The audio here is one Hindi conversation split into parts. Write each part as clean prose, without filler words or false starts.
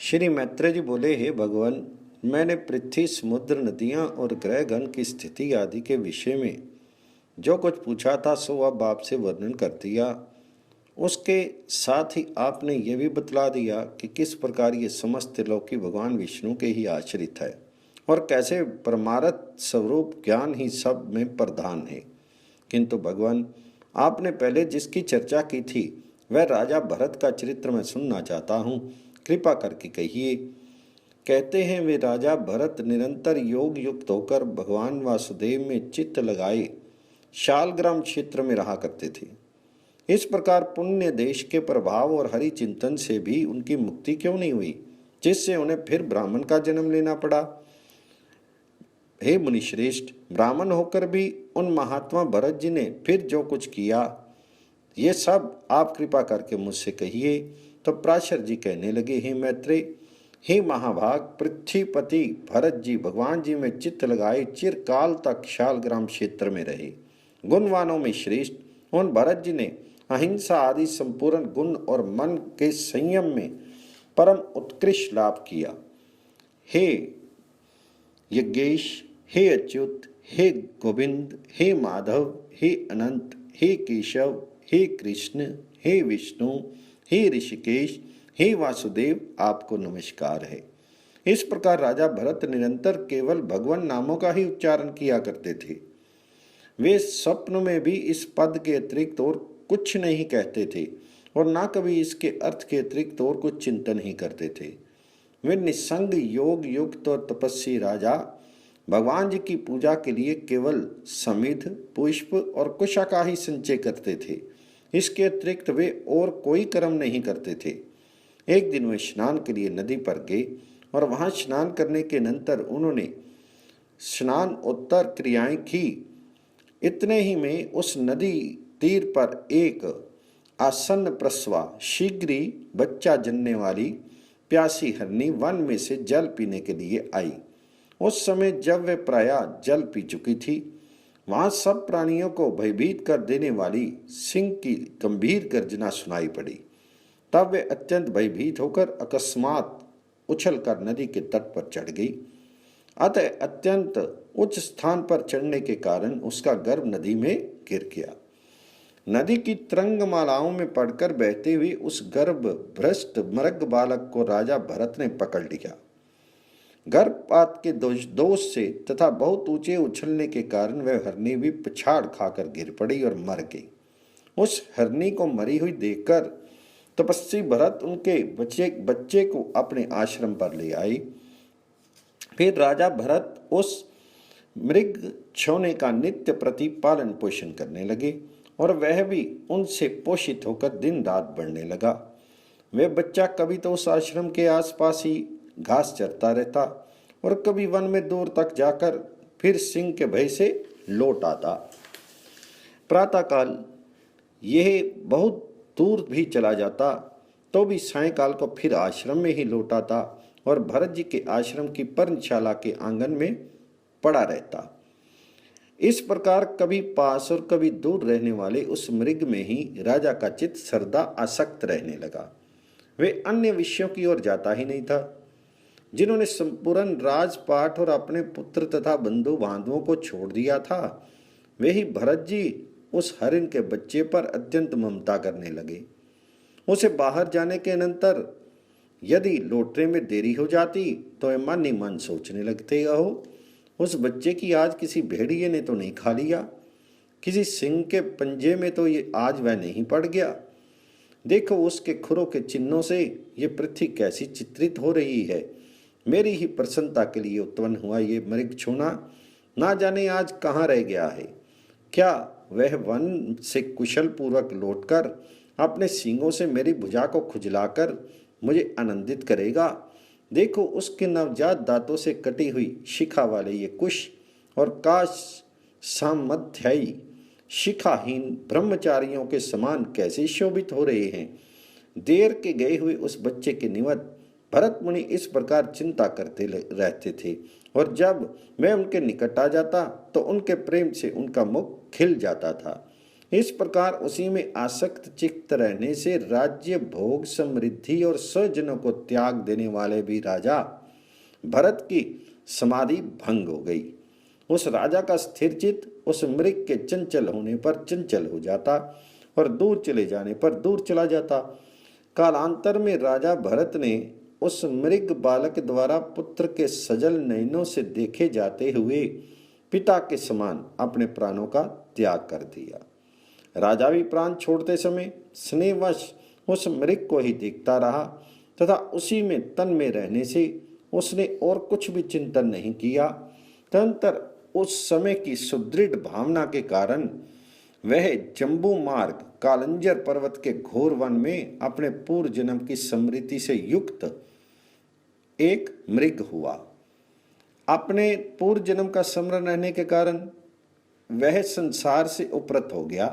श्री मैत्रेय जी बोले, हे भगवान, मैंने पृथ्वी, समुद्र, नदियां और ग्रहगण की स्थिति आदि के विषय में जो कुछ पूछा था सो अब आपसे वर्णन कर दिया। उसके साथ ही आपने ये भी बतला दिया कि किस प्रकार ये समस्त लोकी भगवान विष्णु के ही आश्रित है और कैसे परमार्थ स्वरूप ज्ञान ही सब में प्रधान है। किंतु भगवान, आपने पहले जिसकी चर्चा की थी वह राजा भरत का चरित्र मैं सुनना चाहता हूँ, कृपा करके कहिए। कहते हैं वे राजा भरत निरंतर योग युक्त होकर भगवान वासुदेव में चित्त लगाए शालग्राम क्षेत्र में रहा करते थे। इस प्रकार पुण्य देश के प्रभाव और हरि चिंतन से भी उनकी मुक्ति क्यों नहीं हुई, जिससे उन्हें फिर ब्राह्मण का जन्म लेना पड़ा। हे मुनिश्रेष्ठ, ब्राह्मण होकर भी उन महात्मा भरत जी ने फिर जो कुछ किया ये सब आप कृपा करके मुझसे कहिए। तो पराशर जी कहने लगे, हे मैत्रेय, हे महाभाग, पृथ्वीपति भरत जी भगवान जी में चित्त लगाए चिरकाल तक शालग्राम क्षेत्र में रहे। गुणवानों में श्रेष्ठ उन भरत जी ने अहिंसा आदि संपूर्ण गुण और मन के संयम में परम उत्कृष्ट लाभ किया। हे यज्ञेश, हे अच्युत, हे गोविंद, हे माधव, हे अनंत, हे केशव, हे कृष्ण, हे विष्णु, हे ऋषिकेश, हे वासुदेव, आपको नमस्कार है। इस प्रकार राजा भरत निरंतर केवल भगवान नामों का ही उच्चारण किया करते थे। वे स्वप्न में भी इस पद के अतिरिक्त और कुछ नहीं कहते थे और ना कभी इसके अर्थ के अतिरिक्त और कुछ चिंतन ही करते थे। वे निसंग योग युक्त और तपस्वी राजा भगवान जी की पूजा के लिए केवल समिध, पुष्प और कुशा का ही संचय करते थे। इसके अतिरिक्त वे और कोई कर्म नहीं करते थे। एक दिन वे स्नान के लिए नदी पर गए और वहां स्नान करने के अनंतर उन्होंने स्नान उत्तर क्रियाएं की। इतने ही में उस नदी तीर पर एक आसन्न प्रसवा शीघ्र ही बच्चा जनने वाली प्यासी हरनी वन में से जल पीने के लिए आई। उस समय जब वे प्रायः जल पी चुकी थी, वहां सब प्राणियों को भयभीत कर देने वाली सिंह की गंभीर गर्जना सुनाई पड़ी। तब वे अत्यंत भयभीत होकर अकस्मात उछलकर नदी के तट पर चढ़ गई। अतः अत्यंत उच्च स्थान पर चढ़ने के कारण उसका गर्भ नदी में गिर गया। नदी की तरंगमालाओं में पड़कर बहते हुए उस गर्भ भ्रष्ट मृग बालक को राजा भरत ने पकड़ लिया। गर्भपात के दोष से तथा बहुत ऊंचे उछलने के कारण वह हरनी भी पछाड़ खाकर गिर पड़ी और मर गई। उस हरनी को मरी हुई देखकर तपस्वी भरत उनके बच्चे को अपने आश्रम पर ले आई। फिर राजा भरत उस मृग छौने का नित्य प्रति पालन पोषण करने लगे और वह भी उनसे पोषित होकर दिन रात बढ़ने लगा। वह बच्चा कभी तो उस आश्रम के आसपास ही घास चरता रहता और कभी वन में दूर तक जाकर फिर सिंह के भय से लौट आता। प्रातःकाल यह बहुत दूर भी चला जाता तो भी सायंकाल को फिर आश्रम में ही लौट आता और भरत जी के आश्रम की पर्णशाला के आंगन में पड़ा रहता। इस प्रकार कभी पास और कभी दूर रहने वाले उस मृग में ही राजा का चित्त सर्वदा आसक्त रहने लगा। वे अन्य विषयों की ओर जाता ही नहीं था। जिन्होंने संपूर्ण राजपाट और अपने पुत्र तथा बंधु बांधवों को छोड़ दिया था, वे ही भरत जी उस हरिण के बच्चे पर अत्यंत ममता करने लगे। उसे बाहर जाने के अनंतर यदि लौटने में देरी हो जाती तो वे मन ही मन सोचने लगते, अहो उस बच्चे की आज किसी भेड़िए ने तो नहीं खा लिया, किसी सिंह के पंजे में तो ये आज वह नहीं पड़ गया। देखो उसके खुरों के चिन्हों से ये पृथ्वी कैसी चित्रित हो रही है। मेरी ही प्रसन्नता के लिए उत्पन्न हुआ ये मृग छूना ना जाने आज कहाँ रह गया है। क्या वह वन से कुशल पूर्वक लौटकर अपने सींगों से मेरी भुजा को खुजलाकर मुझे आनंदित करेगा। देखो उसके नवजात दांतों से कटी हुई शिखा वाले ये कुश और काश सामध्यायी शिखाहीन ब्रह्मचारियों के समान कैसे शोभित हो रहे हैं। देर के गए हुए उस बच्चे के निमित्त भरत मुनि इस प्रकार चिंता करते रहते थे और जब मैं उनके निकट आ जाता तो उनके प्रेम से उनका मुख खिल जाता था। इस प्रकार उसी में आसक्त चित्त रहने से राज्य, भोग, समृद्धि और स्वजनों को त्याग देने वाले भी राजा भरत की समाधि भंग हो गई। उस राजा का स्थिर चित्त उस मृग के चंचल होने पर चंचल हो जाता और दूर चले जाने पर दूर चला जाता। कालांतर में राजा भरत ने उस मृग बालक द्वारा पुत्र के सजल नयनों से देखे जाते हुए पिता के समान अपने प्राणों का त्याग कर दिया। राजा भी प्राण छोड़ते समय स्नेहवश उस मृग को ही देखता रहा तथा उसी में तन में रहने से उसने और कुछ भी चिंतन नहीं किया। तदंतर उस समय की सुदृढ़ भावना के कारण वह जम्बू मार्ग कालंजर पर्वत के घोर वन में अपने पूर्व जन्म की स्मृति से युक्त एक मृग हुआ। अपने पूर्व जन्म का स्मरण रहने के कारण वह संसार से उपरत हो गया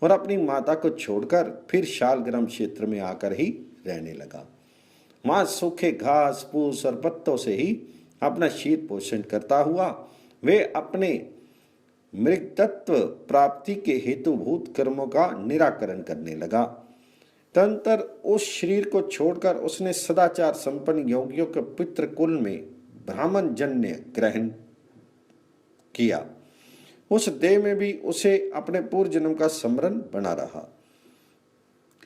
और अपनी माता को छोड़कर फिर शालग्राम क्षेत्र में आकर ही रहने लगा। वहां सूखे घास फूस और पत्तों से ही अपना शीत पोषण करता हुआ वे अपने मृगतत्व प्राप्ति के हेतुभूत कर्मों का निराकरण करने लगा। तदंतर उस शरीर को छोड़कर उसने सदाचार संपन्न योगियों के पितृ कुल में ब्राह्मण जन्य ग्रहण किया। उस देह में भी उसे अपने पूर्व जन्म का स्मरण बना रहा।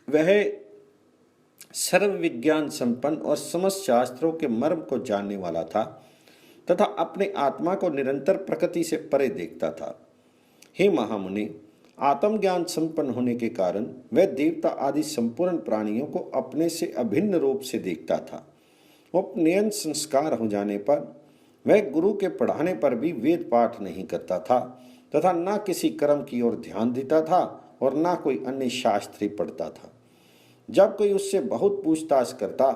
वह सर्व विज्ञान संपन्न और समस्त शास्त्रों के मर्म को जानने वाला था तथा अपने आत्मा को निरंतर प्रकृति से परे देखता था। हे महामुनि, आत्मज्ञान संपन्न होने के कारण वह देवता आदि संपूर्ण प्राणियों को अपने से अभिन्न रूप से देखता था। उपनयन संस्कार हो जाने पर वह गुरु के पढ़ाने पर भी वेद पाठ नहीं करता था तथा न किसी कर्म की ओर ध्यान देता था और न कोई अन्य शास्त्र ही पढ़ता था। जब कोई उससे बहुत पूछताछ करता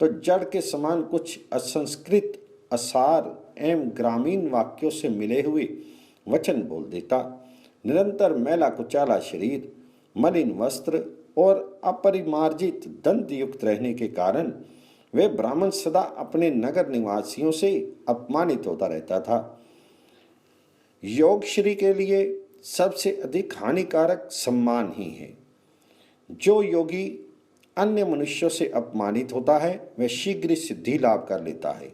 तो जड़ के समान कुछ असंस्कृत, असार एवं ग्रामीण वाक्यों से मिले हुए वचन बोल देता। निरंतर मैला कुचाला शरीर, मलिन वस्त्र और अपरिमार्जित दंत युक्त रहने के कारण वे ब्राह्मण सदा अपने नगर निवासियों से अपमानित होता रहता था। योग श्री के लिए सबसे अधिक हानिकारक सम्मान ही है। जो योगी अन्य मनुष्यों से अपमानित होता है वह शीघ्र सिद्धि लाभ कर लेता है।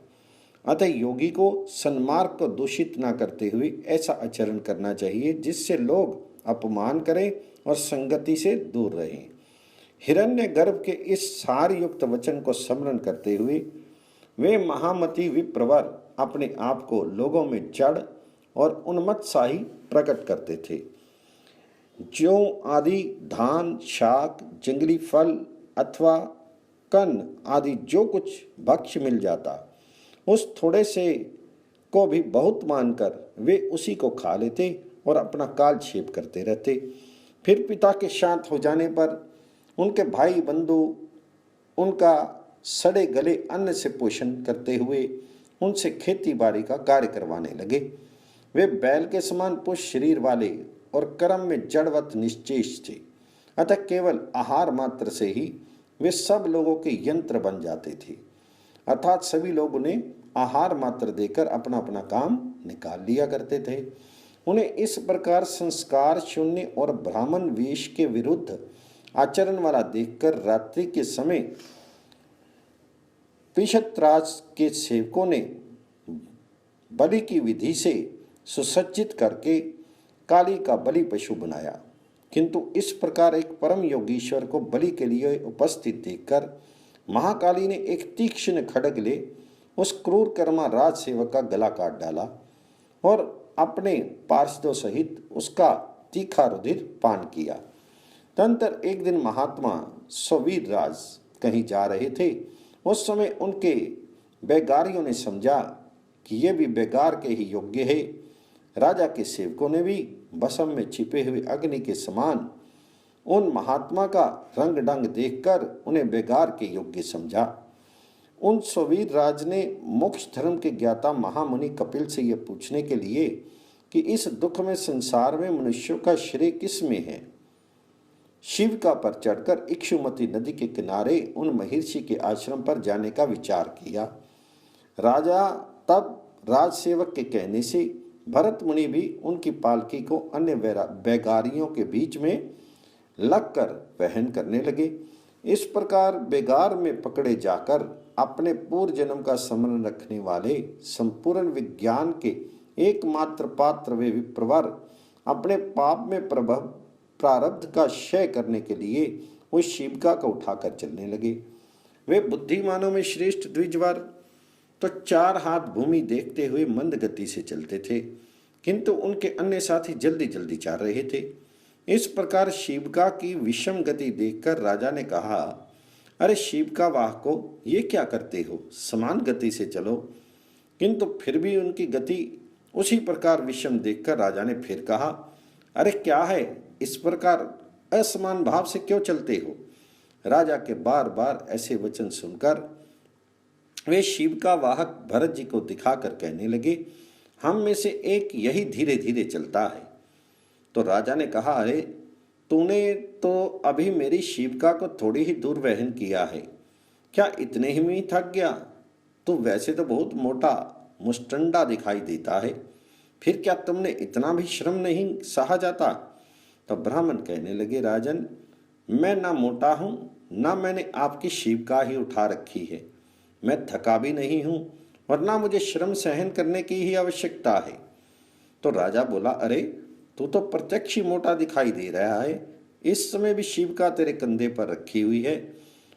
अतः योगी को सन्मार्ग को दूषित न करते हुए ऐसा आचरण करना चाहिए जिससे लोग अपमान करें और संगति से दूर रहें। हिरण्यगर्भ के इस सार युक्त वचन को स्मरण करते हुए वे महामति विप्रवर अपने आप को लोगों में जड़ और उन्मत्तशाही प्रकट करते थे। ज्यों आदि धान, शाक, जंगली फल अथवा कन्न आदि जो कुछ भक्ष्य मिल जाता उस थोड़े से को भी बहुत मानकर वे उसी को खा लेते और अपना कालक्षेप करते रहते। फिर पिता के शांत हो जाने पर उनके भाई बंधु उनका सड़े गले अन्न से पोषण करते हुए उनसे खेती बाड़ी का कार्य करवाने लगे। वे बैल के समान पुष्ट शरीर वाले और कर्म में जड़वत निश्चेष थे। अतः केवल आहार मात्र से ही वे सब लोगों के यंत्र बन जाते थे, अर्थात सभी लोग उन्हें आहार मात्र देकर अपना अपना काम निकाल लिया करते थे। उन्हें इस प्रकार संस्कार शून्य और ब्राह्मण वेश के विरुद्ध आचरण वाला देखकर रात्रि के समय पिशत्राज के सेवकों ने बलि की विधि से सुसज्जित करके काली का बलि पशु बनाया। किंतु इस प्रकार एक परम योगीश्वर को बलि के लिए उपस्थित देखकर महाकाली ने एक तीक्ष्ण खड्ग ले उस क्रूर कर्मा राज सेवक का गला काट डाला और अपने पार्षदों सहित उसका तीखा रुधिर पान किया। तदंतर एक दिन महात्मा स्ववीर राज कहीं जा रहे थे। उस समय उनके बेगारियों ने समझा कि ये भी बेगार के ही योग्य है। राजा के सेवकों ने भी भस्म में छिपे हुए अग्नि के समान उन महात्मा का रंग ढंग देखकर उन्हें बेगार के योग्य समझा। उन स्ववीर राज ने मोक्ष धर्म के ज्ञाता महामुनि कपिल से यह पूछने के लिए कि इस दुख में संसार में मनुष्यों का श्रेय किस में है, शिव का पर चढ़कर इक्षुमती नदी के किनारे उन महर्षि के आश्रम पर जाने का विचार किया। राजा तब राजसेवक के कहने से भरत मुनि भी उनकी पालकी को अन्य बैगारियों के बीच में लगकर वहन करने लगे। इस प्रकार बेगार में पकड़े जाकर अपने पूर्व जन्म का स्मरण रखने वाले संपूर्ण विज्ञान के एकमात्र पात्र वे विप्रवर अपने पाप में प्रभव प्रारब्ध का क्षय करने के लिए उस शिविका को उठाकर चलने लगे। वे बुद्धिमानों में श्रेष्ठ द्विजवर तो 4 हाथ भूमि देखते हुए मंद गति से चलते थे, किंतु उनके अन्य साथी जल्दी जल्दी चल रहे थे। इस प्रकार शिविका की विषम गति देखकर राजा ने कहा, अरे शिविका वाहको, ये क्या करते हो, समान गति से चलो। किंतु फिर भी उनकी गति उसी प्रकार विषम देखकर राजा ने फिर कहा, अरे क्या है, इस प्रकार असमान भाव से क्यों चलते हो। राजा के बार बार ऐसे वचन सुनकर वे शिविका वाहक भरत जी को दिखाकर कहने लगे, हम में से एक यही धीरे धीरे चलता है। तो राजा ने कहा, अरे तूने तो अभी मेरी शिविका को थोड़ी ही दूर वहन किया है, क्या इतने ही में थक गया। तू वैसे तो बहुत मोटा मुस्टंडा दिखाई देता है, फिर क्या तुमने इतना भी श्रम नहीं सहा जाता। तो ब्राह्मण कहने लगे, राजन मैं ना मोटा हूँ, ना मैंने आपकी शिविका ही उठा रखी है, मैं थका भी नहीं हूँ और ना मुझे श्रम सहन करने की ही आवश्यकता है। तो राजा बोला, अरे तू तो प्रत्यक्ष ही मोटा दिखाई दे रहा है, इस समय भी शिविका तेरे कंधे पर रखी हुई है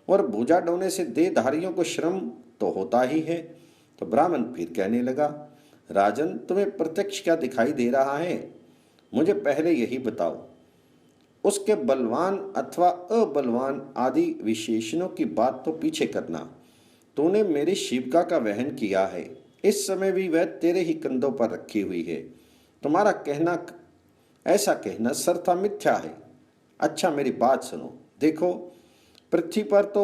और भुजा ढोने से देहधारियों को श्रम तो होता ही है। तो ब्राह्मण फिर कहने लगा, राजन तुम्हें प्रत्यक्ष क्या दिखाई दे रहा है, मुझे पहले यही बताओ। उसके बलवान अथवा अबलवान आदि विशेषणों की बात तो पीछे करना। तूने मेरी शिविका का वहन किया है, इस समय भी वह तेरे ही कंधों पर रखी हुई है। तुम्हारा कहना ऐसा कहना सर्वथा मिथ्या है। अच्छा मेरी बात सुनो, देखो पृथ्वी पर तो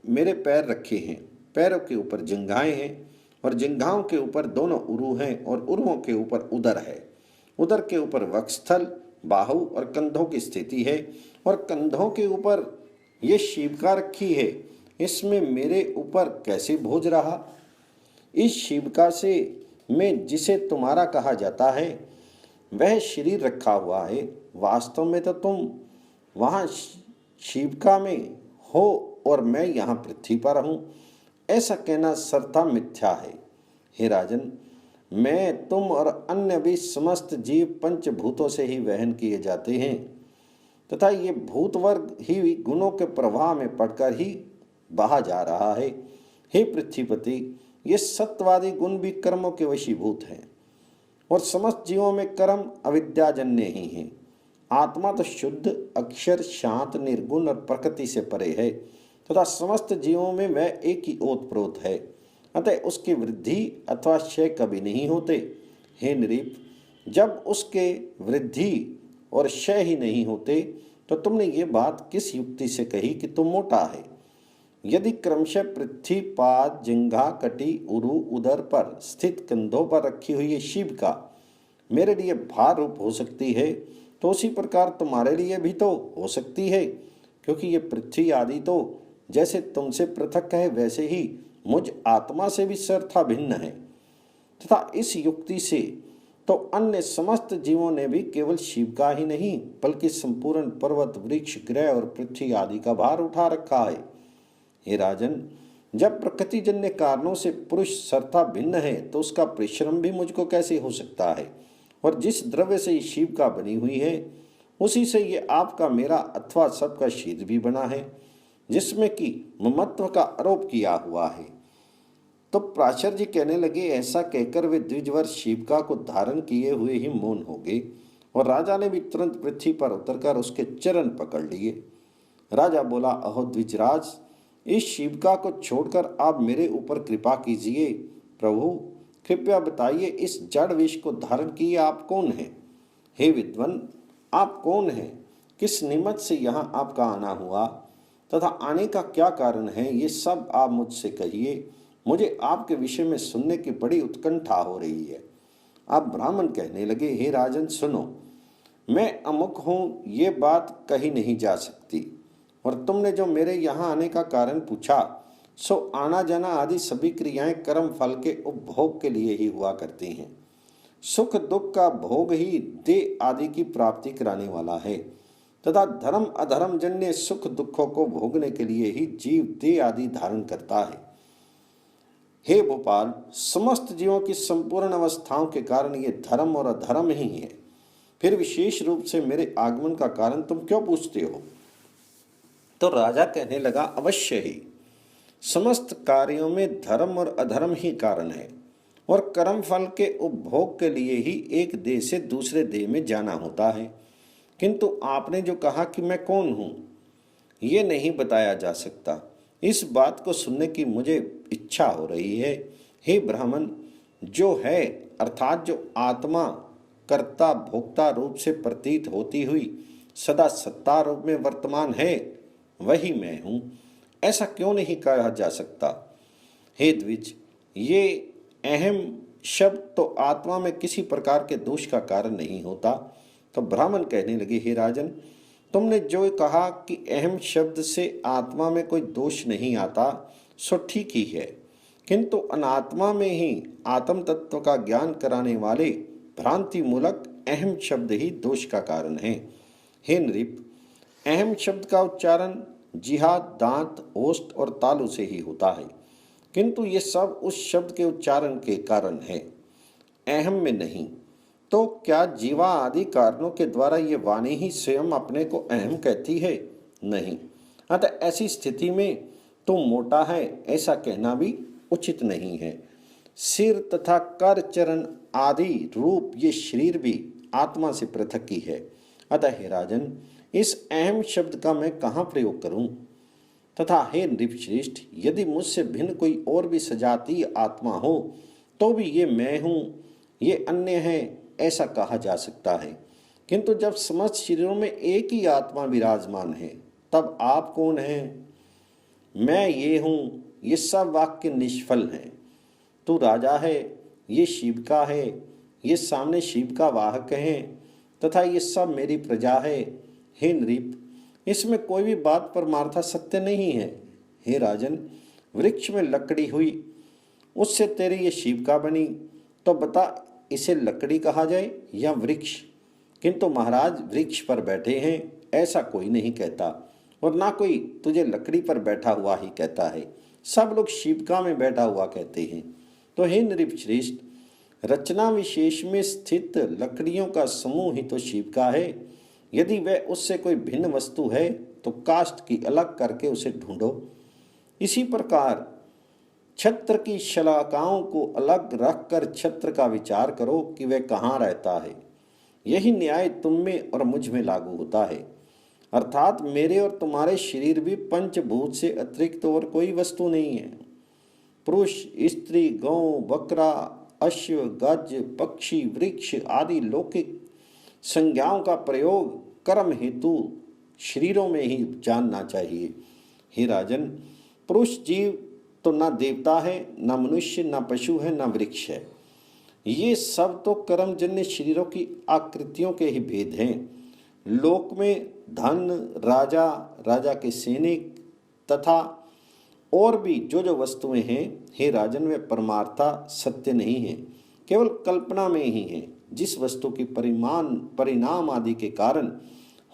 मेरे पैर रखे हैं, पैरों के ऊपर जंघाएं हैं और जंघाओं के ऊपर दोनों उरु हैं और उरुओं के ऊपर उदर है, उदर के ऊपर वक्षस्थल, बाहु और कंधों की स्थिति है और कंधों के ऊपर ये शिविका रखी है। इसमें मेरे ऊपर कैसे भोज रहा। इस शिविका से मैं जिसे तुम्हारा कहा जाता है वह शरीर रखा हुआ है, वास्तव में तो तुम वहाँ शिविका में हो और मैं यहाँ पृथ्वी पर हूँ। ऐसा कहना सर्वथा मिथ्या है। हे राजन, मैं तुम और अन्य भी समस्त जीव पंचभूतों से ही वहन किए जाते हैं तथा ये भूत वर्ग ही गुणों के प्रवाह में पड़कर ही बहा जा रहा है। हे पृथ्वीपति, ये सत्वादी गुण भी कर्मों के वशीभूत हैं और समस्त जीवों में कर्म अविद्याजन्य ही हैं। आत्मा तो शुद्ध, अक्षर, शांत, निर्गुण और प्रकृति से परे है तथा समस्त जीवों में वह एक ही ओतप्रोत है, अतः उसकी वृद्धि अथवा क्षय कभी नहीं होते। हे नृप, जब उसके वृद्धि और क्षय ही नहीं होते तो तुमने ये बात किस युक्ति से कही कि तुम मोटा है। यदि क्रमशः पृथ्वी, पाद, जिंघा, कटी, उरु, उदर पर स्थित कंधों पर रखी हुई ये शिविका मेरे लिए भार रूप हो सकती है तो उसी प्रकार तुम्हारे लिए भी तो हो सकती है, क्योंकि ये पृथ्वी आदि तो जैसे तुमसे पृथक है वैसे ही मुझ आत्मा से भी सर्वथा भिन्न है तथा इस युक्ति से तो अन्य समस्त जीवों ने भी केवल शिविका ही नहीं बल्कि संपूर्ण पर्वत, वृक्ष, ग्रह और पृथ्वी आदि का भार उठा रखा है। हे राजन, जब प्रकृतिजन्य कारणों से पुरुष सर्वथा भिन्न है तो उसका परिश्रम भी मुझको कैसे हो सकता है। और जिस द्रव्य से शिविका बनी हुई है उसी से ये आपका, मेरा अथवा सबका शीत भी बना है, जिसमें कि ममत्व का आरोप किया हुआ है। तो प्राचर जी कहने लगे, ऐसा कहकर वे द्विजवर शिविका को धारण किए हुए ही मौन हो गए और राजा ने भी तुरंत पृथ्वी पर उतरकर उसके चरण पकड़ लिए। राजा बोला, अहो द्विजराज, इस शिविका को छोड़कर आप मेरे ऊपर कृपा कीजिए। प्रभु कृपया बताइए, इस जड़ वेश को धारण किए आप कौन हैं। हे विद्वन, आप कौन हैं, किस निमित्त से यहाँ आपका आना हुआ तथा आने का क्या कारण है, ये सब आप मुझसे कहिए। मुझे आपके विषय में सुनने की बड़ी उत्कंठा हो रही है। आप ब्राह्मण कहने लगे, हे राजन सुनो, मैं अमुक हूँ ये बात कही नहीं जा सकती और तुमने जो मेरे यहाँ आने का कारण पूछा सो आना जाना आदि सभी क्रियाएं कर्म फल के उपभोग के लिए ही हुआ करती हैं। सुख दुख का भोग ही देह आदि की प्राप्ति कराने वाला है तथा धर्म अधर्म जन्य सुख दुखों को भोगने के लिए ही जीव देह आदि धारण करता है। हे भोपाल, समस्त जीवों की संपूर्ण अवस्थाओं के कारण ये धर्म और अधर्म ही है। फिर विशेष रूप से मेरे आगमन का कारण तुम क्यों पूछते हो? तो राजा कहने लगा, अवश्य ही समस्त कार्यों में धर्म और अधर्म ही कारण है और कर्म फल के उपभोग के लिए ही एक देह से दूसरे देह में जाना होता है। किंतु आपने जो कहा कि मैं कौन हूँ, ये नहीं बताया जा सकता। इस बात को सुनने की मुझे इच्छा हो रही है। हे ब्राह्मण, जो है अर्थात जो आत्मा कर्ता भोक्ता रूप से प्रतीत होती हुई सदा सत्ता रूप में वर्तमान है, वही मैं हूँ। ऐसा क्यों नहीं कहा जा सकता? हे द्विज, ये अहम शब्द तो आत्मा में किसी प्रकार के दोष का कारण नहीं होता। तो ब्राह्मण कहने लगे, हे राजन, तुमने जो कहा कि अहम शब्द से आत्मा में कोई दोष नहीं आता, सो ठीक ही है, किंतु अनात्मा में ही आत्म तत्व का ज्ञान कराने वाले भ्रांति मूलक अहम शब्द ही दोष का कारण है। हे नृप, अहम शब्द का उच्चारण जिहा, दांत, ओष्ठ और तालु से ही होता है, किंतु ये सब उस शब्द के उच्चारण के कारण है, अहम में नहीं। तो क्या जीवा आदि कारणों के द्वारा ये वाणी ही स्वयं अपने को अहम कहती है? नहीं। अतः ऐसी स्थिति में तू मोटा है ऐसा कहना भी उचित नहीं है। सिर तथा कर चरण आदि रूप ये शरीर भी आत्मा से पृथक ही है। अतः हे राजन, इस अहम शब्द का मैं कहाँ प्रयोग करूं? तथा हे नृपश्रेष्ठ, यदि मुझसे भिन्न कोई और भी सजातीय आत्मा हो तो भी ये मैं हूँ, ये अन्य है, ऐसा कहा जा सकता है। किंतु जब समस्त शरीरों में एक ही आत्मा विराजमान है, तब आप कौन हैं? मैं ये हूँ, ये सब वाक्य निष्फल हैं। तू राजा है, ये शिव का है, ये सामने शिव का वाहक हैं, तथा ये सब मेरी प्रजा है। हे नृप, इसमें कोई भी बात परमार्थ सत्य नहीं है। हे राजन, वृक्ष में लकड़ी हुई, उससे तेरी ये शिव का बनी, तो बता इसे लकड़ी कहा जाए या वृक्ष? किंतु महाराज, वृक्ष पर बैठे हैं ऐसा कोई नहीं कहता, और ना कोई तुझे लकड़ी पर बैठा हुआ ही कहता है। सब लोग शिवका में बैठा हुआ कहते हैं। तो हे नृपश्रेष्ठ, रचना विशेष में स्थित लकड़ियों का समूह ही तो शिवका है। यदि वह उससे कोई भिन्न वस्तु है तो काष्ठ की अलग करके उसे ढूंढो। इसी प्रकार छत्र की शलाकाओं को अलग रखकर छत्र का विचार करो कि वह कहाँ रहता है। यही न्याय तुम में और मुझ में लागू होता है। अर्थात मेरे और तुम्हारे शरीर भी पंचभूत से अतिरिक्त और कोई वस्तु नहीं है। पुरुष, स्त्री, गौ, बकरा, अश्व, गज, पक्षी, वृक्ष आदि लौकिक संज्ञाओं का प्रयोग कर्म हेतु शरीरों में ही जानना चाहिए। हे राजन, पुरुष जीव तो ना देवता है, ना मनुष्य, ना पशु है, ना वृक्ष है। ये सब तो कर्मजन्य शरीरों की आकृतियों के ही भेद हैं। लोक में धन, राजा, राजा के सैनिक तथा और भी जो जो वस्तुएं हैं, हे राजन, वे परमार्था सत्य नहीं है, केवल कल्पना में ही है। जिस वस्तु की परिणाम आदि के कारण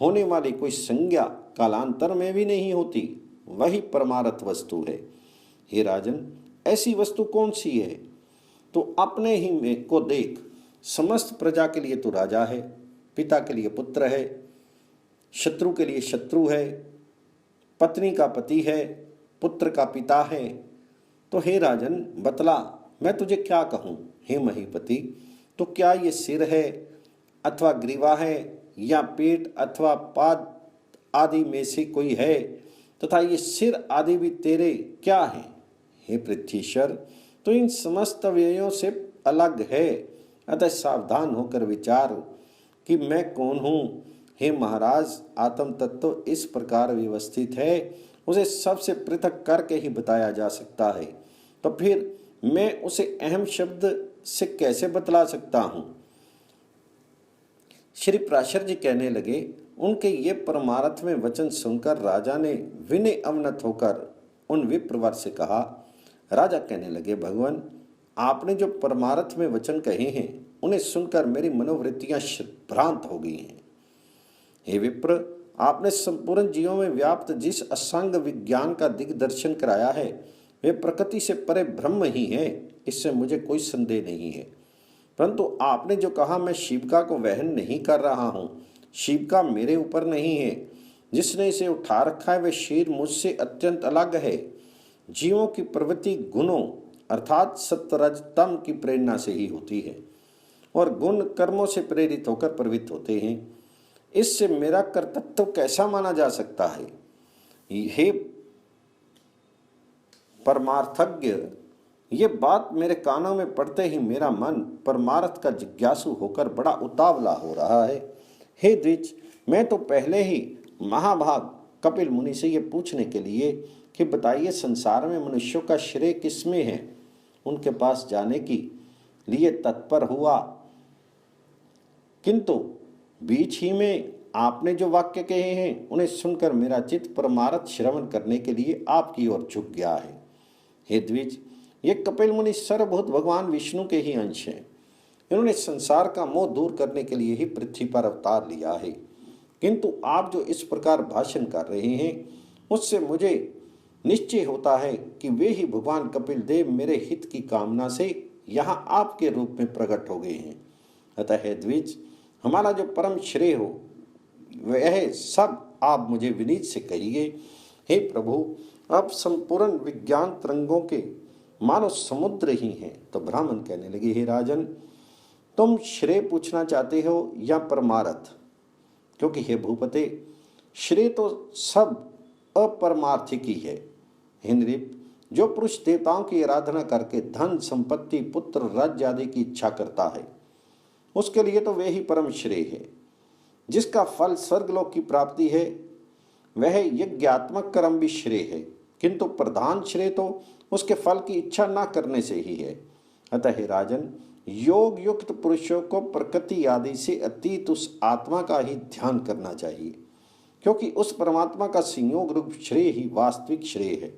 होने वाली कोई संज्ञा कालांतर में भी नहीं होती, वही परमार्थ वस्तु है। हे राजन, ऐसी वस्तु कौन सी है? तो अपने ही में को देख। समस्त प्रजा के लिए तो राजा है, पिता के लिए पुत्र है, शत्रु के लिए शत्रु है, पत्नी का पति है, पुत्र का पिता है। तो हे राजन, बतला मैं तुझे क्या कहूँ? हे महीपति, तो क्या ये सिर है अथवा ग्रीवा है, या पेट अथवा पाद आदि में से कोई है? तथा ये सिर आदि भी तेरे क्या है? हे पृथ्वीश्वर, तो इन समस्त अवयवों से अलग है। अतः सावधान होकर विचार कि मैं कौन हूँ। हे महाराज, आत्म तत्व इस प्रकार व्यवस्थित है, उसे सबसे पृथक करके ही बताया जा सकता है। तो फिर मैं उसे अहम शब्द से कैसे बतला सकता हूँ? श्री पराशर जी कहने लगे, उनके ये परमार्थ में वचन सुनकर राजा ने विनय अवनत होकर उन विप्रवर से कहा। राजा कहने लगे, भगवान, आपने जो परमार्थ में वचन कहे हैं उन्हें सुनकर मेरी मनोवृत्तियां भ्रांत हो गई हैं। हे विप्र, आपने संपूर्ण जीवों में व्याप्त जिस असंग विज्ञान का दिग्दर्शन कराया है वे प्रकृति से परे ब्रह्म ही है, इससे मुझे कोई संदेह नहीं है। परंतु आपने जो कहा मैं शिविका को वहन नहीं कर रहा हूँ, शिविका मेरे ऊपर नहीं है, जिसने इसे उठा रखा है वह शरीर मुझसे अत्यंत अलग है। जीवों की प्रवृत्ति गुणों अर्थात सत्वरज तम की प्रेरणा से ही होती है और गुण कर्मों से प्रेरित होकर प्रवृत्त होते हैं। इससे मेरा कर्तृत्व कैसा माना जा सकता है? हे परमार्थज्ञ, ये बात मेरे कानों में पड़ते ही मेरा मन परमार्थ का जिज्ञासु होकर बड़ा उतावला हो रहा है। हे द्विज, मैं तो पहले ही महाभाग कपिल मुनि से ये पूछने के लिए कि बताइए संसार में मनुष्यों का श्रेय किसमें है, उनके पास जाने की लिए तत्पर हुआ, किंतु बीच ही में आपने जो वाक्य कहे हैं उन्हें सुनकर मेरा चित्त परमार्थ श्रवण करने के लिए आपकी ओर झुक गया है। हे द्विज, ये कपिल मुनि सर्वभूत भगवान विष्णु के ही अंश हैं। इन्होंने संसार का मोह दूर करने के लिए ही पृथ्वी पर अवतार लिया है, किंतु आप जो इस प्रकार भाषण कर रहे हैं उससे मुझे निश्चय होता है कि वे ही भगवान कपिल देव मेरे हित की कामना से यहाँ आपके रूप में प्रकट हो गए हैं। अतः हे द्विज, हमारा जो परम श्रेय हो वह सब आप मुझे विनीत से कहिए। हे प्रभु, अब संपूर्ण विज्ञान तरंगों के मानो समुद्र ही हैं। तो ब्राह्मण कहने लगे, हे राजन, तुम श्रेय पूछना चाहते हो या परमार्थ? क्योंकि हे भूपते, श्रेय तो सब अपरमार्थिक ही है। हे नृप, जो पुरुष देवताओं की आराधना करके धन संपत्ति पुत्र राज्य आदि की इच्छा करता है उसके लिए तो वे ही परम श्रेय है। जिसका फल स्वर्गलोक की प्राप्ति है वह यज्ञात्मक कर्म भी श्रेय है, किंतु प्रधान श्रेय तो उसके फल की इच्छा न करने से ही है। अतः हे राजन, योग युक्त पुरुषों को प्रकृति आदि से अतीत उस आत्मा का ही ध्यान करना चाहिए, क्योंकि उस परमात्मा का संयोग रूप श्रेय ही वास्तविक श्रेय है।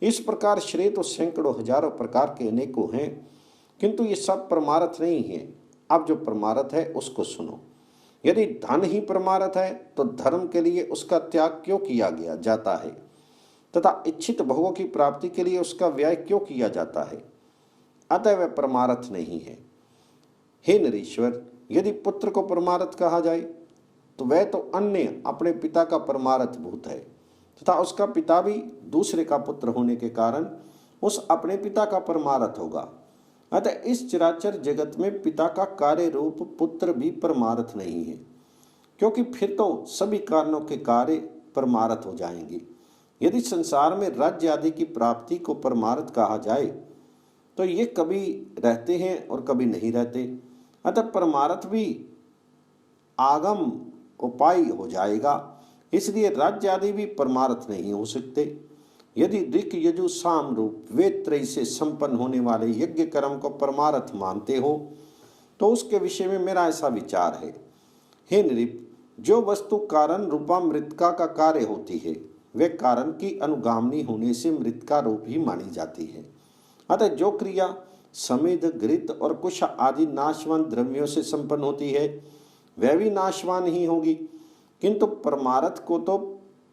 इस प्रकार श्रेय तो सैकड़ों हजारों प्रकार के अनेकों हैं, किंतु ये सब परमार्थ नहीं है। अब जो परमार्थ है उसको सुनो। यदि धन ही परमार्थ है तो धर्म के लिए उसका त्याग क्यों किया गया जाता है तथा इच्छित भोगों की प्राप्ति के लिए उसका व्यय क्यों किया जाता है? अतः वह परमार्थ नहीं है। हे नरीश्वर, यदि पुत्र को परमार्थ कहा जाए तो वह तो अन्य अपने पिता का परमार्थ भूत है तथा उसका पिता भी दूसरे का पुत्र होने के कारण उस अपने पिता का परमार्थ होगा। अतः इस चराचर जगत में पिता का कार्य रूप पुत्र भी परमार्थ नहीं है, क्योंकि फिर तो सभी कारणों के कार्य परमार्थ हो जाएंगे। यदि संसार में राज्य आदि की प्राप्ति को परमार्थ कहा जाए तो ये कभी रहते हैं और कभी नहीं रहते। अतः परमार्थ भी आगम उपाय हो जाएगा, इसलिए राज्य आदि भी परमार्थ नहीं हो सकते। यदि ऋक यजु साम रूप वेद त्रय से संपन्न होने वाले यज्ञ कर्म को परमार्थ मानते हो तो उसके विषय में मेरा ऐसा विचार है। हे नृप, जो वस्तु कारण रूपा मृतिका का कार्य होती है वे कारण की अनुगामिनी होने से मृतिका रूप ही मानी जाती है। अतः जो क्रिया समिध घृत और कुश आदि नाशवान द्रव्यों से संपन्न होती है वह भी नाशवान ही होगी, किंतु परमार्थ को तो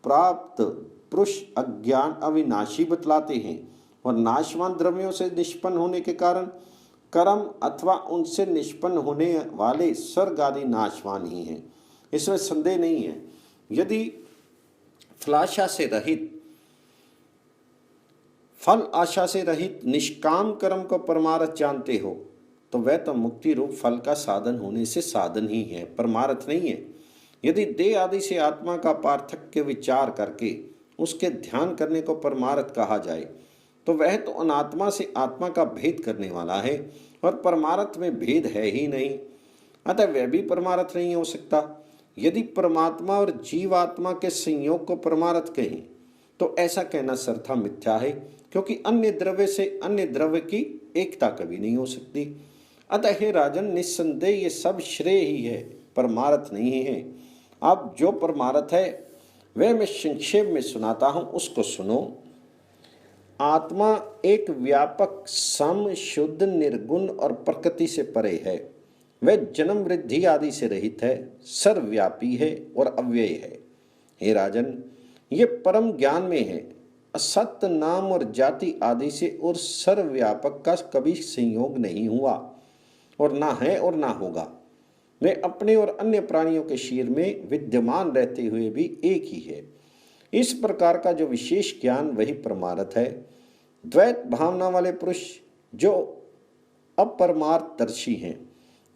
प्राप्त पुरुष अज्ञान अविनाशी बतलाते हैं और नाशवान द्रव्यों से निष्पन्न होने के कारण कर्म अथवा उनसे निष्पन्न होने वाले स्वर्ग आदि नाशवान ही हैं। इसमें संदेह नहीं है। यदि फलाशा से रहित फल आशा से रहित निष्काम कर्म को परमार्थ जानते हो तो वह तो मुक्ति रूप फल का साधन होने से साधन ही है, परमार्थ नहीं है। यदि देह आदि से आत्मा का पार्थक्य विचार करके उसके ध्यान करने को परमार्थ कहा जाए तो वह तो अनात्मा से आत्मा का भेद करने वाला है और परमार्थ में भेद है ही नहीं। अतः वह भी परमार्थ नहीं हो सकता। यदि परमात्मा और जीवात्मा के संयोग को परमार्थ कहें तो ऐसा कहना सर्था मिथ्या है, क्योंकि अन्य द्रव्य से अन्य द्रव्य की एकता कभी नहीं हो सकती। अतः हे राजन, निस्संदेह ये सब श्रेय ही है, परमार्थ नहीं है। अब जो परमार्थ है वह मैं संक्षेप में सुनाता हूं, उसको सुनो। आत्मा एक व्यापक सम शुद्ध निर्गुण और प्रकृति से परे है। वह जन्म वृद्धि आदि से रहित है, सर्वव्यापी है और अव्यय है। हे राजन, ये परम ज्ञान में है। असत्य नाम और जाति आदि से और सर्वव्यापक का कभी संयोग नहीं हुआ और ना है और ना होगा। वे अपने और अन्य प्राणियों के शरीर में विद्यमान रहते हुए भी एक ही है। इस प्रकार का जो विशेष ज्ञान वही परमार्थ है। द्वैत भावना वाले पुरुष जो अपरमार्थदर्शी हैं,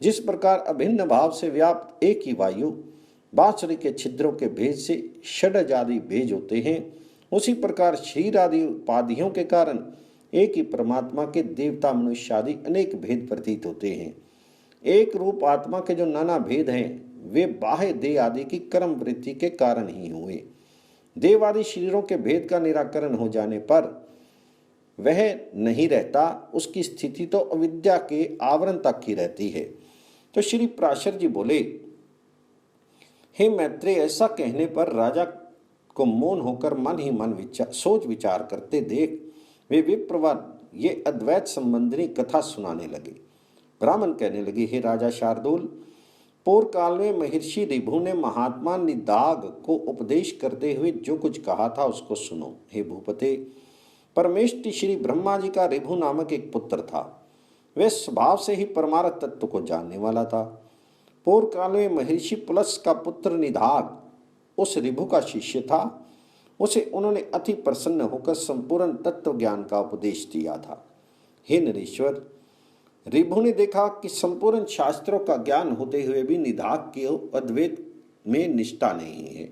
जिस प्रकार अभिन्न भाव से व्याप्त एक ही वायु बांसुरी के छिद्रों के भेद से षडज आदि भेज होते हैं, उसी प्रकार शरीर आदि उपाधियों के कारण एक ही परमात्मा के देवता मनुष्य आदि अनेक भेद प्रतीत होते हैं। एक रूप आत्मा के जो नाना भेद हैं, वे बाह्य देह आदि की कर्म वृत्ति के कारण ही हुए। देव आदि शरीरों के भेद का निराकरण हो जाने पर वह नहीं रहता, उसकी स्थिति तो अविद्या के आवरण तक ही रहती है। तो श्री पराशर जी बोले, हे मैत्रेय, ऐसा कहने पर राजा को मौन होकर मन ही मन सोच विचार करते देख वे विप्रवर ये अद्वैत संबंधी कथा सुनाने लगे। ब्राह्मण कहने लगे, हे राजा शार्दूल, पूर्व काल में महर्षि ऋभु ने महात्मा निदाग को उपदेश करते हुए जो कुछ कहा था उसको सुनो। हे भूपते, परमेष्टि श्री ब्रह्मा जी का ऋभु नामक एक पुत्र था। वह स्वभाव से ही परमार्थ तत्व को जानने वाला था। पूर्व काल में महर्षि पुलस का पुत्र निदाग उस ऋभु का शिष्य था। उसे उन्होंने अति प्रसन्न होकर संपूर्ण तत्व ज्ञान का उपदेश दिया था। हे नरेश्वर, ऋभु ने देखा कि संपूर्ण शास्त्रों का ज्ञान होते हुए भी निदाग के अद्वैत में निष्ठा नहीं है।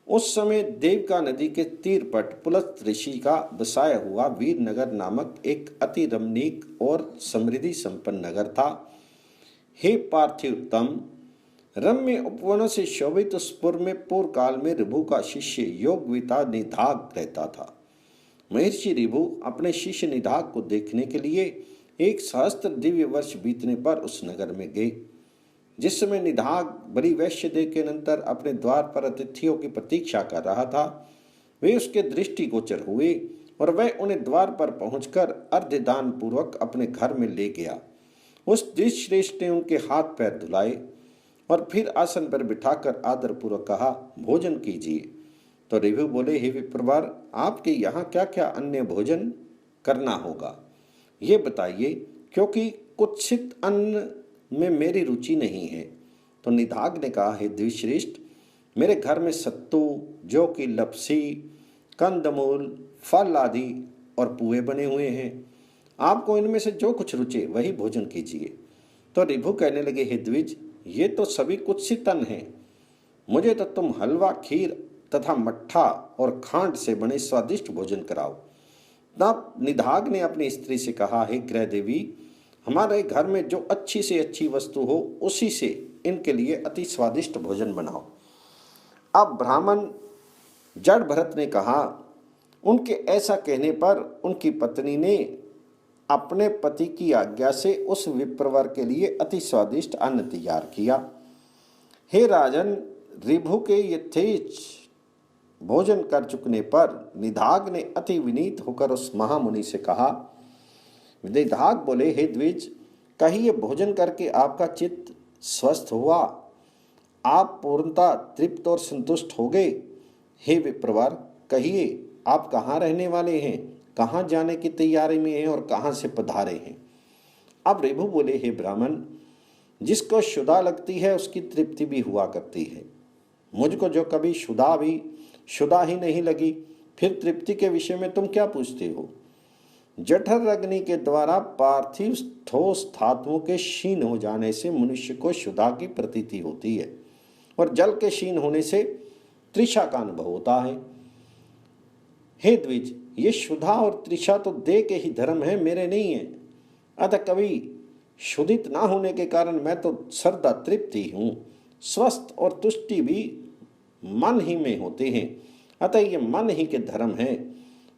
उस समय देवका नदी के तीर पट पुलस्त ऋषि का बसाया हुआ वीरनगर नामक एक अति रमणीक और समृद्धि संपन्न नगर था। हे पार्थिवोत्तम, रम्य उपवनों से शोभित उस पुर में पूर्व काल में ऋभु का शिष्य योगविता निदाग रहता था। महर्षि ऋभु अपने शिष्य निदाग को देखने के लिए 1 सहस्त्र दिव्य वर्ष बीतने पर उस नगर में गए। जिस समय निदाग बड़ी वैश्य देह के अनंतर अपने द्वार पर अतिथियों की प्रतीक्षा कर रहा था, वे उसके दृष्टिगोचर हुए और वह उन्हें द्वार पर पहुंचकर अर्धदान पूर्वक अपने घर में ले गया। उस द्विजश्रेष्ठ ने उनके हाथ पैर धुलाए और फिर आसन पर बिठाकर आदरपूर्वक कहा, भोजन कीजिए। तो ऋभु बोले, हे विप्रवर, आपके यहाँ क्या क्या अन्य भोजन करना होगा ये बताइए, क्योंकि कुत्सित अन्न में मेरी रुचि नहीं है। तो निदाग ने कहा, हे द्विजश्रेष्ठ, मेरे घर में सत्तू, जौ की लपसी, कंदमूल, फल आदि और पुए बने हुए हैं। आपको इनमें से जो कुछ रुचे वही भोजन कीजिए। तो ऋभु कहने लगे, हे द्विज, ये तो सभी कुत्सित अन्न हैं। मुझे तो तुम हलवा, खीर तथा मट्ठा और खांड से बने स्वादिष्ट भोजन कराओ। तब निदाग ने अपनी स्त्री से कहा, हे गृह देवी, हमारे घर में जो अच्छी से अच्छी वस्तु हो उसी से इनके लिए अति स्वादिष्ट भोजन बनाओ। अब ब्राह्मण जड़ भरत ने कहा, उनके ऐसा कहने पर उनकी पत्नी ने अपने पति की आज्ञा से उस विप्रवर के लिए अति स्वादिष्ट अन्न तैयार किया। हे राजन, ऋभु के यथेच भोजन कर चुकने पर निदाग ने अति विनीत होकर उस महामुनि से कहा। निदाग बोले, हे द्विज, कहिए भोजन करके आपका चित्त स्वस्थ हुआ? आप पूर्णतः तृप्त और संतुष्ट हो गए? हे विप्रवर, कहिए आप कहाँ रहने वाले हैं, कहाँ जाने की तैयारी में हैं और कहाँ से पधारे हैं? अब ऋभु बोले, हे ब्राह्मण, जिसको शुदा लगती है उसकी तृप्ति भी हुआ करती है। मुझको जो कभी शुदा ही नहीं लगी, फिर तृप्ति के विषय में तुम क्या पूछते हो? जठर अग्नि के द्वारा पार्थिव ठोस धातुओं के क्षीण हो जाने से मनुष्य को शुदा की प्रतीति होती है और जल के क्षीण होने से तृषा का अनुभव होता है। हे द्विज, ये शुदा और तृषा तो देह के ही धर्म है, मेरे नहीं है। अतः कभी शुद्धित ना होने के कारण मैं तो सर्वदा तृप्ति हूँ। स्वस्थ और तुष्टि भी मन ही में होते हैं, अतः ये मन ही के धर्म है।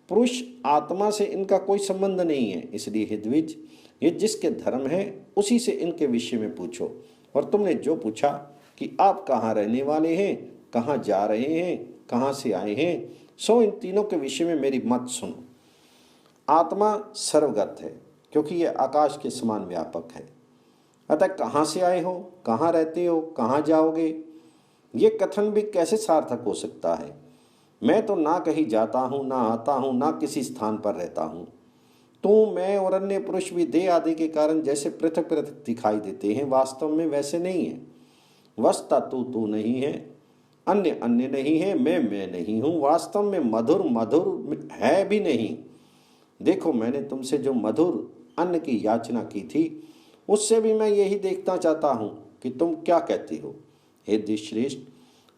पुरुष आत्मा से इनका कोई संबंध नहीं है। इसलिए हे द्विज, ये जिसके धर्म है उसी से इनके विषय में पूछो। और तुमने जो पूछा कि आप कहाँ रहने वाले हैं, कहाँ जा रहे हैं, कहाँ से आए हैं, सो इन तीनों के विषय में मेरी मत सुनो। आत्मा सर्वगत है, क्योंकि यह आकाश के समान व्यापक है, अतः कहाँ से आए हो, कहाँ रहते हो, कहाँ जाओगे, ये कथन भी कैसे सार्थक हो सकता है। मैं तो ना कहीं जाता हूँ, ना आता हूँ, ना किसी स्थान पर रहता हूँ। तू, मैं और अन्य पुरुष भी देह आदि के कारण जैसे पृथक पृथक दिखाई देते हैं, वास्तव में वैसे नहीं है। वस्ता तू तू नहीं है, अन्य अन्य नहीं है, मैं नहीं हूँ, वास्तव में मधुर मधुर है भी नहीं। देखो, मैंने तुमसे जो मधुर अन्न की याचना की थी, उससे भी मैं यही देखना चाहता हूँ कि तुम क्या कहते हो। हे द्विश्रेष्ठ,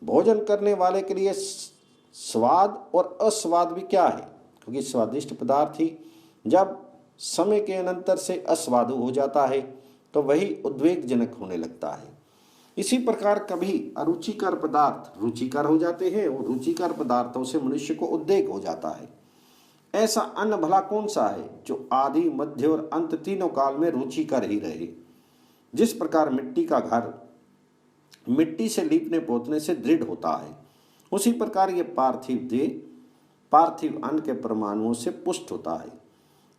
भोजन करने वाले के लिए स्वाद और अस्वाद भी क्या है, क्योंकि स्वादिष्ट पदार्थ ही जब समय के अनंतर से अस्वादु हो जाता है तो वही उद्वेगजनक होने लगता है। इसी प्रकार कभी अरुचिकर पदार्थ रुचिकर हो जाते हैं और रुचिकर पदार्थों से मनुष्य को उद्वेग हो जाता है। ऐसा अन्न भला कौन सा है जो आदि, मध्य और अंत तीनों काल में रुचिकर ही रहे। जिस प्रकार मिट्टी का घर मिट्टी से लीपने पोतने से दृढ़ होता है, उसी प्रकार ये पार्थिव देह पार्थिव अन्न के परमाणुओं से पुष्ट होता है।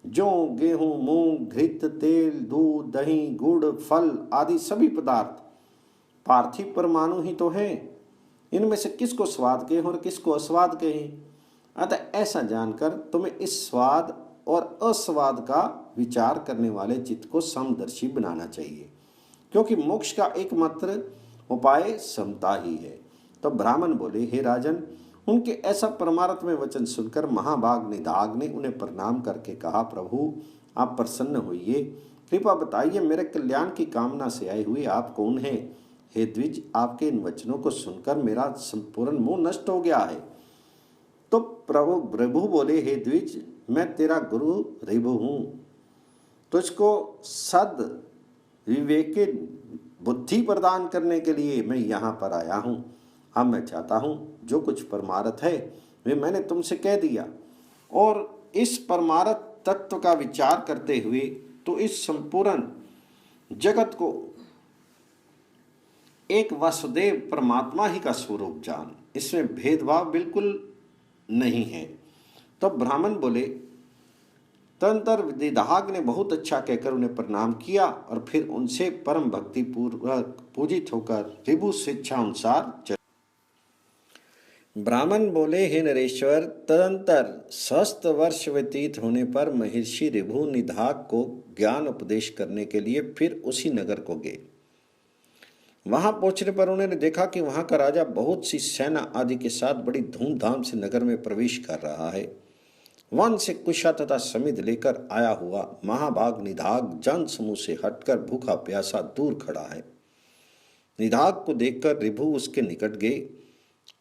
जौ, गेहूं, मूंग, घृत, तेल, दूध, दही, गुड़, फल आदि सभी पदार्थ पार्थिव परमाणु ही तो हैं। इनमें से किसको स्वाद कहें और किसको अस्वाद कहें। अतः ऐसा जानकर तुम्हें इस स्वाद और अस्वाद का विचार करने वाले चित्त को समदर्शी बनाना चाहिए, क्योंकि मोक्ष का एकमात्र उपाय समता ही है। तो ब्राह्मण बोले, हे राजन, उनके ऐसा परमार्थ में वचन सुनकर महाभाग निदाग ने उन्हें प्रणाम करके कहा, प्रभु आप प्रसन्न होइए, कृपा बताइए, मेरे कल्याण की कामना से आए हुए आप कौन हैं। हे द्विज, आपके इन वचनों को सुनकर मेरा संपूर्ण मोह नष्ट हो गया है। तो प्रभु बोले, हे द्विज, मैं तेरा गुरु रिभु हूँ, तुझको सद विवेक बुद्धि प्रदान करने के लिए मैं यहाँ पर आया हूँ। अब मैं चाहता हूँ जो कुछ परमार्थ है वे मैंने तुमसे कह दिया, और इस परमार्थ तत्व का विचार करते हुए तो इस संपूर्ण जगत को एक वासुदेव परमात्मा ही का स्वरूप जान, इसमें भेदभाव बिल्कुल नहीं है। तो ब्राह्मण बोले, तदंतर विदिदाग ने बहुत अच्छा कहकर उन्हें प्रणाम किया और फिर उनसे परम भक्ति पूर्वक पूजित होकर रिभु स्वेच्छा अनुसार चले। ब्राह्मण बोले, हे नरेश्वर, तदंतर सहस्त्र वर्ष व्यतीत होने पर महर्षि रिभु निधाग को ज्ञान उपदेश करने के लिए फिर उसी नगर को गए। वहां पहुंचने पर उन्होंने देखा कि वहां का राजा बहुत सी सेना आदि के साथ बड़ी धूमधाम से नगर में प्रवेश कर रहा है। वन से कुशा तथा समिध लेकर आया हुआ महाभाग निधाग जन समूह से हटकर भूखा प्यासा दूर खड़ा है। निधाग को देखकर रिभु उसके निकट गए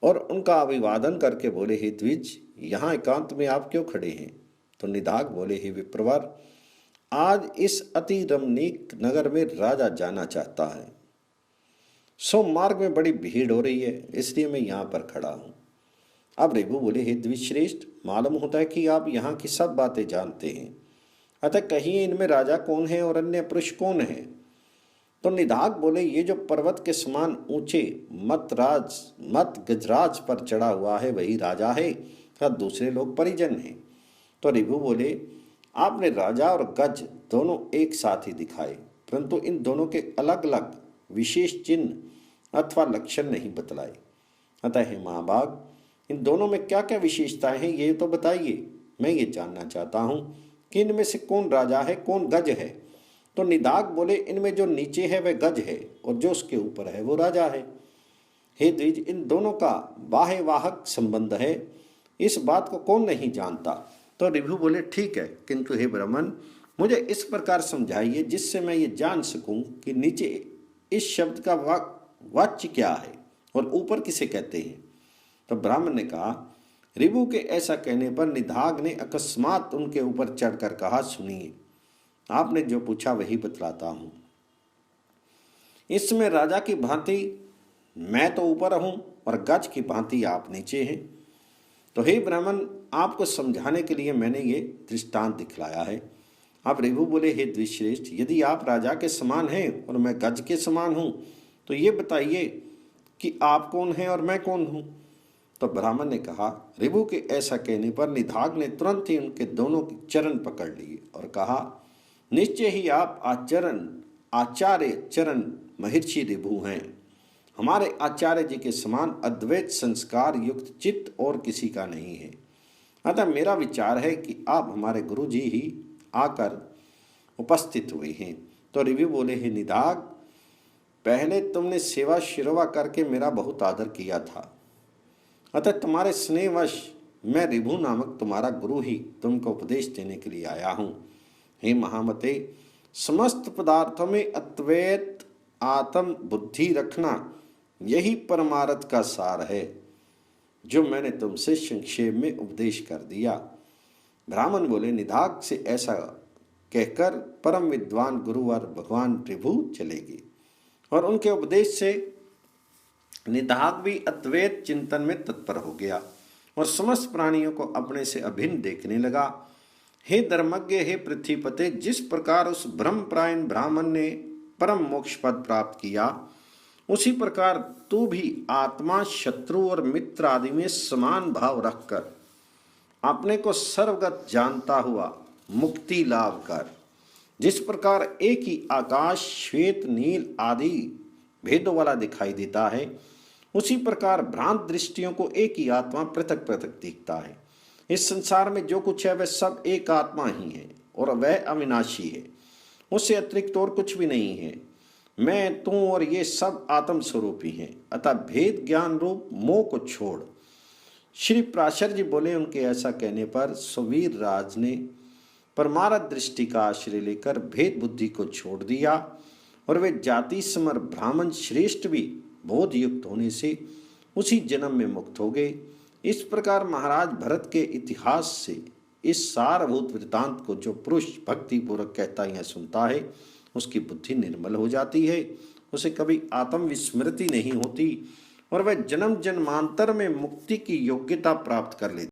और उनका अभिवादन करके बोले, हे द्विज, यहाँ एकांत में आप क्यों खड़े हैं। तो निधाग बोले, हे विप्रवर, आज इस अति रमणीक नगर में राजा जाना चाहता है, सो मार्ग में बड़ी भीड़ हो रही है, इसलिए मैं यहाँ पर खड़ा हूँ। अब रिभु बोले, हे द्विश्रेष्ठ, मालूम होता है कि आप यहाँ की सब बातें जानते हैं, अतः कहिए इनमें राजा कौन है और अन्य पुरुष कौन है। तो निधाग बोले, ये जो पर्वत के समान ऊंचे मत गजराज पर चढ़ा हुआ है वही राजा है, तथा दूसरे लोग परिजन हैं। तो रिभु बोले, आपने राजा और गज दोनों एक साथ ही दिखाए, परंतु इन दोनों के अलग अलग विशेष चिन्ह अथवा लक्षण नहीं बतलाए। अतः हे महाभाग, इन दोनों में क्या क्या विशेषताएं हैं ये तो बताइए। मैं ये जानना चाहता हूँ कि इनमें से कौन राजा है, कौन गज है। तो निधाग बोले, इनमें जो नीचे है वह गज है और जो उसके ऊपर है वो राजा है। हे द्विज, इन दोनों का बाह्यवाहक संबंध है, इस बात को कौन नहीं जानता। तो रिभु बोले, ठीक है, किंतु हे ब्राह्मण, मुझे इस प्रकार समझाइए जिससे मैं ये जान सकूं कि नीचे इस शब्द का वाच्य क्या है और ऊपर किसे कहते हैं। तो ब्राह्मण ने कहा, रिभु के ऐसा कहने पर निधाग ने अकस्मात उनके ऊपर चढ़कर कहा, सुनिए, आपने जो पूछा वही बतलाता हूं। इसमें राजा की भांति मैं तो ऊपर हूं और गज की भांति आप नीचे हैं। तो हे ब्राह्मण, आपको समझाने के लिए मैंने ये दृष्टांत दिखलाया है। आप रिभु बोले, हे द्विश्रेष्ठ, यदि आप राजा के समान हैं और मैं गज के समान हूं तो ये बताइए कि आप कौन हैं और मैं कौन हूं। तो ब्राह्मण ने कहा, रिभु के ऐसा कहने पर निधाग ने तुरंत ही उनके दोनों के चरण पकड़ लिए और कहा, निश्चय ही आप आचरण आचार्य चरण महर्षि ऋभु हैं। हमारे आचार्य जी के समान अद्वैत संस्कार युक्त चित्त और किसी का नहीं है। अतः मेरा विचार है कि आप हमारे गुरु जी ही आकर उपस्थित हुए हैं। तो ऋभु बोले, हे निदाघ, पहले तुमने सेवा शिरवा करके मेरा बहुत आदर किया था, अतः तुम्हारे स्नेहवश मैं ऋभु नामक तुम्हारा गुरु ही तुमको उपदेश देने के लिए आया हूँ। हे महामते, समस्त पदार्थों में अद्वैत आत्म बुद्धि रखना यही परमार्थ का सार है, जो मैंने तुमसे संक्षेप में उपदेश कर दिया। ब्राह्मण बोले, निदाघ से ऐसा कहकर परम विद्वान गुरुवर भगवान ऋभु चले गए और उनके उपदेश से निदाघ भी अद्वैत चिंतन में तत्पर हो गया और समस्त प्राणियों को अपने से अभिन्न देखने लगा। हे धर्मज्ञ, हे पृथ्वीपते, जिस प्रकार उस ब्रह्मपरायण ब्राह्मण ने परम मोक्ष पद प्राप्त किया, उसी प्रकार तू भी आत्मा, शत्रु और मित्र आदि में समान भाव रखकर अपने को सर्वगत जानता हुआ मुक्ति लाभ कर। जिस प्रकार एक ही आकाश श्वेत नील आदि भेदों वाला दिखाई देता है, उसी प्रकार भ्रांत दृष्टियों को एक ही आत्मा पृथक पृथक दिखता है। इस संसार में जो कुछ है वह सब एक आत्मा ही है और वह अविनाशी है, उससे अतिरिक्त और कुछ भी नहीं है। मैं, तू और ये सब आत्म स्वरूप ही हैं। अतः भेद ज्ञान रूप मोह को छोड़। श्री पराशर जी बोले, उनके ऐसा कहने पर सुवीर राज ने परमार्थ दृष्टि का आश्रय लेकर भेद बुद्धि को छोड़ दिया और वे जाति समर ब्राह्मण श्रेष्ठ भी बोध युक्त होने से उसी जन्म में मुक्त हो गए। इस प्रकार महाराज भरत के इतिहास से इस सारभूत वृतांत को जो पुरुष भक्ति पूर्वक कहता या सुनता है, उसकी बुद्धि निर्मल हो जाती है, उसे कभी आत्मविस्मृति नहीं होती और वह जन्म जन्मांतर में मुक्ति की योग्यता प्राप्त कर लेती।